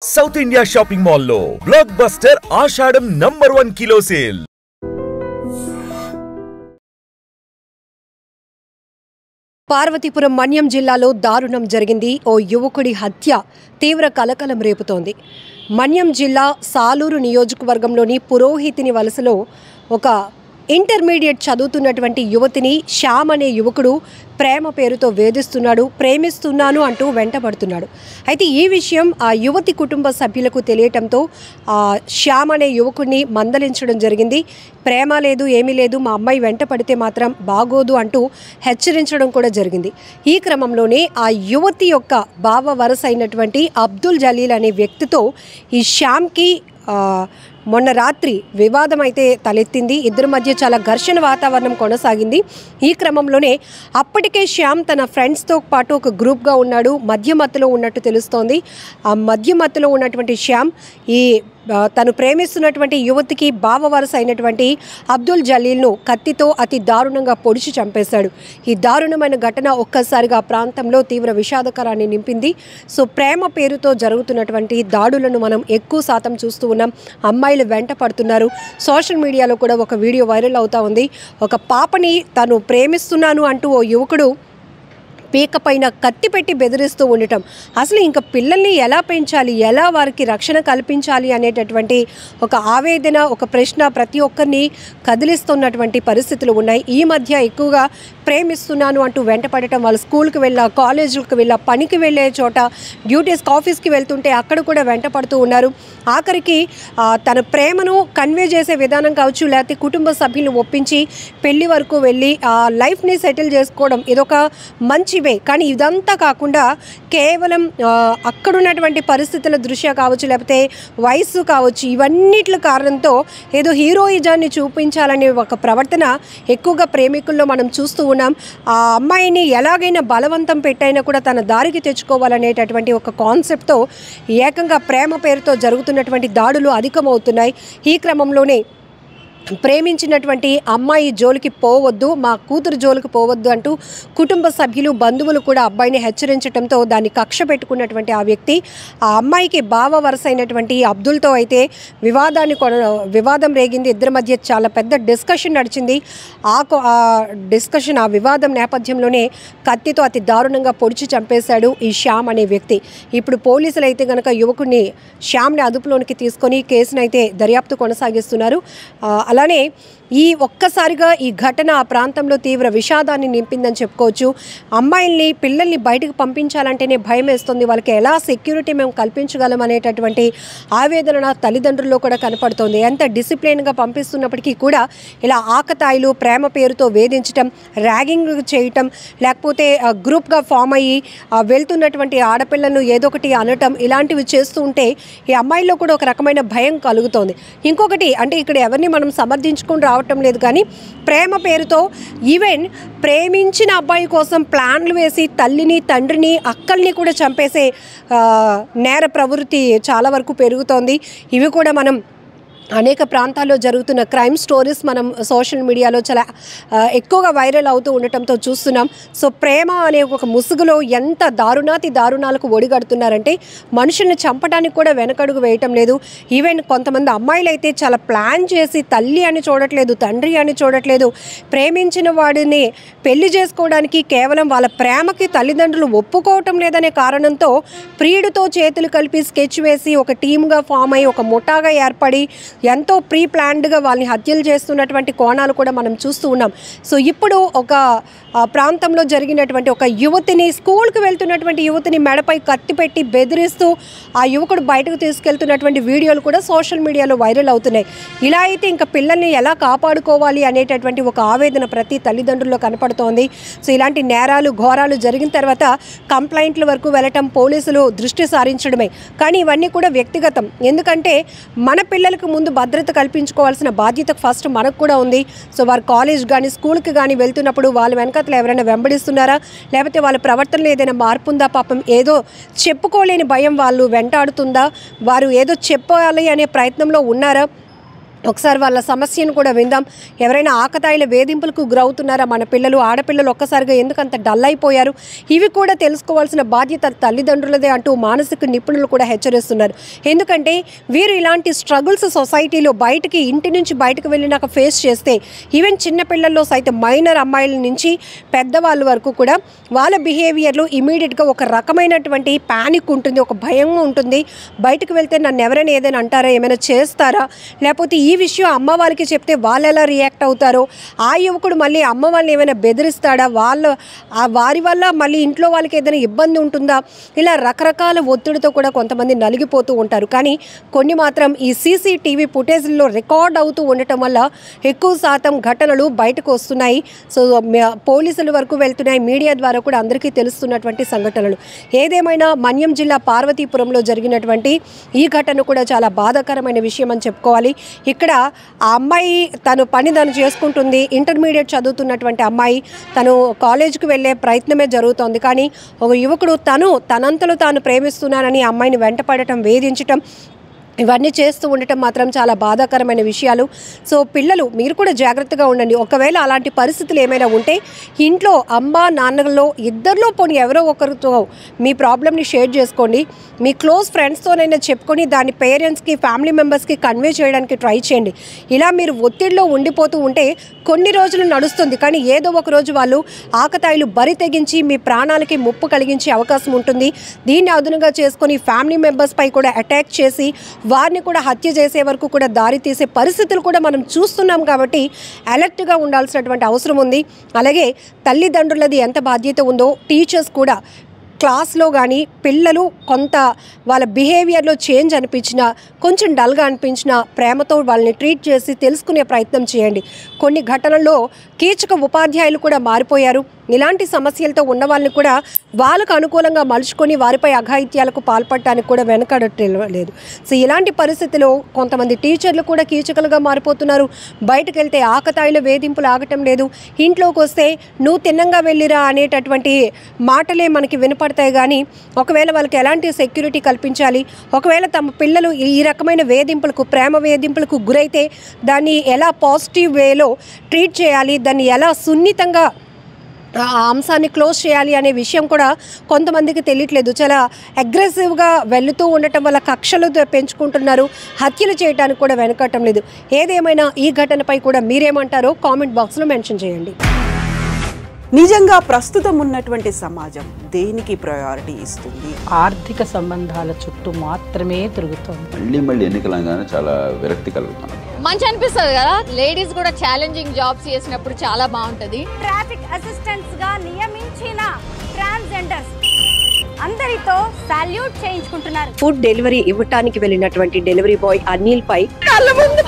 South India shopping mall లో block buster ఆషాఢం #1 kilo sale. Parvathipuram Manyam జిల్లాలో దారుణం జరిగింది. ఓ యువకుడి హత్య తీవ్ర కలకలం రేపుతోంది. మన్యం జిల్లా సాలూరు నియోజకవర్గంలోని పురోహితిని వలసలో ఒక ఇంటర్మీడియట్ చదువుతున్నటువంటి యువతిని శ్యామ్ అనే యువకుడు ప్రేమ పేరుతో వేధిస్తున్నాడు, ప్రేమిస్తున్నాను అంటూ వెంటబడుతున్నాడు. అయితే ఈ విషయం ఆ యువతి కుటుంబ సభ్యులకు తెలియటంతో శ్యామ్ అనే యువకుడిని మందలించడం జరిగింది. ప్రేమ లేదు, ఏమీ లేదు, మా అమ్మాయి వెంట పడితే మాత్రం బాగోదు అంటూ హెచ్చరించడం కూడా జరిగింది. ఈ క్రమంలోనే ఆ యువతి యొక్క బావ వరస అయినటువంటి అబ్దుల్ జలీల్ అనే వ్యక్తితో ఈ శ్యామ్కి మొన్న రాత్రి వివాదం అయితే తలెత్తింది. ఇద్దరి మధ్య చాలా ఘర్షణ వాతావరణం కొనసాగింది. ఈ క్రమంలోనే అప్పటికే శ్యామ్ తన ఫ్రెండ్స్తో పాటు ఒక గ్రూప్గా ఉన్నాడు, మధ్యమత్తులో ఉన్నట్టు తెలుస్తోంది. ఆ మధ్యమత్తులో ఉన్నటువంటి శ్యామ్ ఈ తను ప్రేమిస్తున్నటువంటి యువతికి బావ వరస అయినటువంటి అబ్దుల్ జలీల్ను కత్తితో అతి దారుణంగా పొడిచి చంపేశాడు. ఈ దారుణమైన ఘటన ఒక్కసారిగా ఆ ప్రాంతంలో తీవ్ర విషాదకరాన్ని నింపింది. సో ప్రేమ పేరుతో జరుగుతున్నటువంటి దాడులను మనం ఎక్కువ శాతం చూస్తూ ఉన్నాం. అమ్మాయిలు వెంట పడుతున్నారు. సోషల్ మీడియాలో కూడా ఒక వీడియో వైరల్ అవుతూ ఉంది. ఒక పాపని తను ప్రేమిస్తున్నాను అంటూ ఓ యువకుడు పీక పైన కత్తి పెట్టి బెదిరిస్తూ ఉండటం, అసలు ఇంకా పిల్లల్ని ఎలా పెంచాలి, ఎలా వారికి రక్షణ కల్పించాలి అనేటటువంటి ఒక ఆవేదన, ఒక ప్రశ్న ప్రతి ఒక్కరిని కదిలిస్తున్నటువంటి పరిస్థితులు ఉన్నాయి. ఈ మధ్య ఎక్కువగా ప్రేమిస్తున్నాను అంటూ వెంటపడటం, వాళ్ళు స్కూల్కి వెళ్ళా, కాలేజీలకు వెళ్ళా, పనికి వెళ్ళే చోట, డ్యూటీస్కి ఆఫీస్కి వెళ్తుంటే అక్కడ కూడా వెంట పడుతూ ఉన్నారు. ఆఖరికి తన ప్రేమను కన్వే చేసే విధానం కావచ్చు, లేకపోతే కుటుంబ సభ్యులను ఒప్పించి పెళ్లి వరకు వెళ్ళి లైఫ్ని సెటిల్ చేసుకోవడం ఇదొక మంచి వే. కానీ ఇదంతా కాకుండా కేవలం అక్కడున్నటువంటి పరిస్థితుల దృష్ట్యా కావచ్చు, లేకపోతే వయస్సు కావచ్చు, ఇవన్నిటి కారణంతో ఏదో హీరోయిజాన్ని చూపించాలనే ఒక ప్రవర్తన ఎక్కువగా ప్రేమికుల్లో మనం చూస్తూ ఉన్నాం. ఆ అమ్మాయిని ఎలాగైనా బలవంతం పెట్టైనా కూడా తన దారికి తెచ్చుకోవాలనేటటువంటి ఒక కాన్సెప్ట్తో ఏకంగా ప్రేమ పేరుతో జరుగుతున్నటువంటి దాడులు అధికమవుతున్నాయి. ఈ క్రమంలోనే ప్రేమించినటువంటి అమ్మాయి జోలికి పోవద్దు, మా కూతురు జోలికి పోవద్దు అంటూ కుటుంబ సభ్యులు, బంధువులు కూడా అబ్బాయిని హెచ్చరించడంతో దాన్ని కక్ష పెట్టుకున్నటువంటి ఆ వ్యక్తి ఆ అమ్మాయికి బావ వరస అయినటువంటి అబ్దుల్తో అయితే వివాదం రేగింది. ఇద్దరి మధ్య చాలా పెద్ద డిస్కషన్ నడిచింది. ఆ వివాదం నేపథ్యంలోనే కత్తితో అతి దారుణంగా పొడిచి చంపేశాడు ఈ శ్యామ్ అనే వ్యక్తి. ఇప్పుడు పోలీసులు అయితే కనుక యువకుడిని శ్యామ్ని అదుపులోనికి తీసుకొని కేసునైతే దర్యాప్తు కొనసాగిస్తున్నారు. అలానే ఈ ఒక్కసారిగా ఈ ఘటన ఆ ప్రాంతంలో తీవ్ర విషాదాన్ని నింపిందని చెప్పుకోవచ్చు. అమ్మాయిల్ని, పిల్లల్ని బయటకు పంపించాలంటేనే భయం వేస్తుంది. వాళ్ళకి ఎలా సెక్యూరిటీ మేము కల్పించగలం అనేటటువంటి ఆవేదన తల్లిదండ్రుల్లో కూడా కనపడుతోంది. ఎంత డిసిప్లిన్గా పంపిస్తున్నప్పటికీ కూడా ఇలా ఆకతాయిలు, ప్రేమ పేరుతో వేధించటం, ర్యాగింగ్ చేయటం, లేకపోతే గ్రూప్గా ఫామ్ అయ్యి వెళ్తున్నటువంటి ఆడపిల్లలను ఏదో ఒకటి అనటం, ఇలాంటివి చేస్తూ ఉంటే ఈ అమ్మాయిల్లో కూడా ఒక రకమైన భయం కలుగుతోంది. ఇంకొకటి అంటే ఇక్కడ ఎవరిని మనం సమర్థించుకుని రావటం లేదు, కానీ ప్రేమ పేరుతో ఈవెన్ ప్రేమించిన అబ్బాయి కోసం ప్లాన్లు వేసి తల్లిని, తండ్రిని, అక్కల్ని కూడా చంపేసే నేర ప్రవృత్తి చాలా వరకు పెరుగుతోంది. ఇవి కూడా మనం అనేక ప్రాంతాల్లో జరుగుతున్న క్రైమ్ స్టోరీస్ మనం సోషల్ మీడియాలో చాలా ఎక్కువగా వైరల్ అవుతూ ఉండటంతో చూస్తున్నాం. సో ప్రేమ అనే ఒక ముసుగులో ఎంత దారుణాలకు ఒడిగడుతున్నారంటే మనుషుల్ని చంపడానికి కూడా వెనకడుగు వేయటం లేదు. ఈవెన్ కొంతమంది అమ్మాయిలు అయితే చాలా ప్లాన్ చేసి తల్లి అని చూడట్లేదు, తండ్రి అని చూడట్లేదు, ప్రేమించిన వాడిని పెళ్లి చేసుకోవడానికి కేవలం వాళ్ళ ప్రేమకి తల్లిదండ్రులు ఒప్పుకోవటం లేదనే కారణంతో ప్రియుడితో చేతులు కలిపి స్కెచ్ వేసి ఒక టీమ్గా ఫామ్ అయ్యి ఒక ముఠాగా ఏర్పడి ఎంతో ప్రీ ప్లాన్డ్గా వాళ్ళని హత్యలు చేస్తున్నటువంటి కోణాలు కూడా మనం చూస్తూ ఉన్నాం. సో ఇప్పుడు ఒక ప్రాంతంలో జరిగినటువంటి ఒక యువతిని, స్కూల్కి వెళ్తున్నటువంటి యువతిని మెడపై కత్తి పెట్టి బెదిరిస్తూ ఆ యువకుడు బయటకు తీసుకెళ్తున్నటువంటి వీడియోలు కూడా సోషల్ మీడియాలో వైరల్ అవుతున్నాయి. ఇలా అయితే ఇంకా పిల్లల్ని ఎలా కాపాడుకోవాలి అనేటటువంటి ఒక ఆవేదన ప్రతి తల్లిదండ్రుల్లో కనపడుతోంది. సో ఇలాంటి నేరాలు, ఘోరాలు జరిగిన తర్వాత కంప్లైంట్ల వరకు వెళ్ళటం, పోలీసులు దృష్టి సారించడమే. కానీ ఇవన్నీ కూడా వ్యక్తిగతం. ఎందుకంటే మన పిల్లలకు ముందు భద్రత కల్పించుకోవాల్సిన బాధ్యత ఫస్ట్ మనకు కూడా ఉంది. సో వారు కాలేజ్ కానీ, స్కూల్కి కానీ వెళ్తున్నప్పుడు వాళ్ళ వెనకతలు ఎవరైనా వెంబడిస్తున్నారా, లేకపోతే వాళ్ళ ప్రవర్తనలో ఏదైనా మార్పు ఉందా, పాపం ఏదో చెప్పుకోలేని భయం వాళ్ళు వెంటాడుతుందా, వారు ఏదో చెప్పాలి అనే ప్రయత్నంలో ఉన్నారా, ఒకసారి వాళ్ళ సమస్యను కూడా విందాం. ఎవరైనా ఆకతాయిల వేధింపులకు గురవుతున్నారా మన పిల్లలు, ఆడపిల్లలు ఒక్కసారిగా ఎందుకంత డల్ అయిపోయారు, ఇవి కూడా తెలుసుకోవాల్సిన బాధ్యత తల్లిదండ్రులదే అంటూ మానసిక నిపుణులు కూడా హెచ్చరిస్తున్నారు. ఎందుకంటే వీరు ఇలాంటి స్ట్రగుల్స్ సొసైటీలో బయటికి ఇంటి నుంచి బయటకు వెళ్ళినాక ఫేస్ చేస్తే ఈవెన్ చిన్నపిల్లల్లో సైతం మైనర్ అమ్మాయిల నుంచి పెద్దవాళ్ళ వరకు కూడా వాళ్ళ బిహేవియర్లో ఇమీడియట్గా ఒక రకమైనటువంటి ప్యానిక్ ఉంటుంది, ఒక భయం ఉంటుంది. బయటకు వెళ్తే నన్ను ఎవరైనా ఏదైనా అంటారా, ఏమైనా చేస్తారా, లేకపోతే ఈ విషయం అమ్మ వాళ్ళకి చెప్తే వాళ్ళు ఎలా రియాక్ట్ అవుతారో, ఆ యువకుడు మళ్ళీ అమ్మ వాళ్ళని ఏమైనా బెదిరిస్తాడా, వారి వల్ల మళ్ళీ ఇంట్లో వాళ్ళకి ఏదైనా ఇబ్బంది ఉంటుందా, ఇలా రకరకాల ఒత్తిడితో కూడా కొంతమంది నలిగిపోతూ ఉంటారు. కానీ కొన్ని మాత్రం ఈ సీసీటీవీ ఫుటేజ్లో రికార్డ్ అవుతూ ఉండటం వల్ల ఎక్కువ శాతం ఘటనలు బయటకు వస్తున్నాయి. సో పోలీసుల వరకు వెళ్తున్నాయి, మీడియా ద్వారా కూడా అందరికీ తెలుస్తున్నటువంటి సంఘటనలు. ఏదేమైనా మన్యం జిల్లా పార్వతీపురంలో జరిగినటువంటి ఈ ఘటన కూడా చాలా బాధాకరమైన విషయం అని చెప్పుకోవాలి. ఇక్కడ ఆ అమ్మాయి తను చేసుకుంటుంది. ఇంటర్మీడియట్ చదువుతున్నటువంటి అమ్మాయి తను కాలేజీకి వెళ్ళే ప్రయత్నమే జరుగుతోంది. కానీ ఒక యువకుడు తనంతలో తాను ప్రేమిస్తున్నానని అమ్మాయిని వెంటపడటం, వేధించటం, ఇవన్నీ చేస్తూ ఉండటం మాత్రం చాలా బాధాకరమైన విషయాలు. సో పిల్లలు మీరు కూడా జాగ్రత్తగా ఉండండి. ఒకవేళ అలాంటి పరిస్థితులు ఏమైనా ఉంటే ఇంట్లో అమ్మ నాన్నలో ఇద్దరిలో పోనీ ఎవరో ఒకరితో మీ ప్రాబ్లమ్ని షేర్ చేసుకోండి. మీ క్లోజ్ ఫ్రెండ్స్తోనైనా చెప్పుకొని దాని పేరెంట్స్కి, ఫ్యామిలీ మెంబర్స్కి కన్వే చేయడానికి ట్రై చేయండి. ఇలా మీరు ఒత్తిడిలో ఉండిపోతూ ఉంటే కొన్ని రోజులు నడుస్తుంది, కానీ ఏదో ఒక రోజు వాళ్ళు ఆకతాయిలు బరి తెగించి మీ ప్రాణాలకి ముప్పు కలిగించే అవకాశం ఉంటుంది. దీన్ని అదునుగా చేసుకొని ఫ్యామిలీ మెంబర్స్పై కూడా అటాక్ చేసి వారిని కూడా హత్య చేసే వరకు కూడా దారి తీసే పరిస్థితులు కూడా మనం చూస్తున్నాం. కాబట్టి అలర్ట్గా ఉండాల్సినటువంటి అవసరం ఉంది. అలాగే తల్లిదండ్రులది ఎంత బాధ్యత ఉందో టీచర్స్ కూడా క్లాస్లో కానీ పిల్లలు కొంత వాళ్ళ బిహేవియర్లో చేంజ్ అనిపించినా, కొంచెం డల్గా అనిపించినా ప్రేమతో వాళ్ళని ట్రీట్ చేసి తెలుసుకునే ప్రయత్నం చేయండి. కొన్ని ఘటనల్లో కీచక ఉపాధ్యాయులు కూడా మారిపోయారు. ఇలాంటి సమస్యలతో ఉన్న వాళ్ళని కూడా వాళ్ళకు అనుకూలంగా మలుచుకొని వారిపై అఘాయిత్యాలకు పాల్పడటానికి కూడా వెనకడలేదు. సో ఇలాంటి పరిస్థితిలో కొంతమంది టీచర్లు కూడా కీచకులుగా మారిపోతున్నారు. బయటకు వెళ్తే ఆకతాయిల వేధింపులు ఆగటం లేదు. ఇంట్లోకి వస్తే నువ్వు తిన్నంగా వెళ్ళిరా అనేటటువంటి మాటలే మనకి వినపడతాయి. కానీ ఒకవేళ వాళ్ళకి ఎలాంటి సెక్యూరిటీ కల్పించాలి, ఒకవేళ తమ పిల్లలు ఈ రకమైన వేధింపులకు, ప్రేమ వేధింపులకు గురైతే దాన్ని ఎలా పాజిటివ్ వేలో ట్రీట్ చేయాలి, దాన్ని ఎలా సున్నితంగా ఆ అంశాన్ని క్లోజ్ చేయాలి అనే విషయం కూడా కొంతమందికి తెలియట్లేదు. చాలా అగ్రెసివ్గా వెళుతూ ఉండటం వల్ల కక్షలు పెంచుకుంటున్నారు, హత్యలు చేయడానికి కూడా వెనకటం లేదు. ఏదేమైనా ఈ ఘటనపై కూడా మీరేమంటారో కామెంట్ బాక్స్లో మెన్షన్ చేయండి. నిజంగా ప్రస్తుతం ఉన్నటువంటి సమాజం దేనికి ప్రయారిటీ ఇస్తుంది? ఆర్థిక సంబంధాల చుట్టూ మాత్రమే తిరుగుతుంది. మళ్ళీ ఎన్నికలంగానే చాలా విరక్తి కలుగుతాను. మంచి అనిపిస్తుంది కదా, లేడీస్ కూడా ఛాలెంజింగ్ జాబ్స్ చేసినప్పుడు చాలా బాగుంటది. ట్రాఫిక్ అసిస్టెంట్స్ గా నియమించిన ట్రాన్స్జెండర్స్ అందరితో సాల్యూట్ చేయించుకుంటున్నారు. ఫుడ్ డెలివరీ ఇవ్వటానికి వెళ్ళినటువంటి డెలివరీ బాయ్ అనిల్ పై కళ్ళ ముందు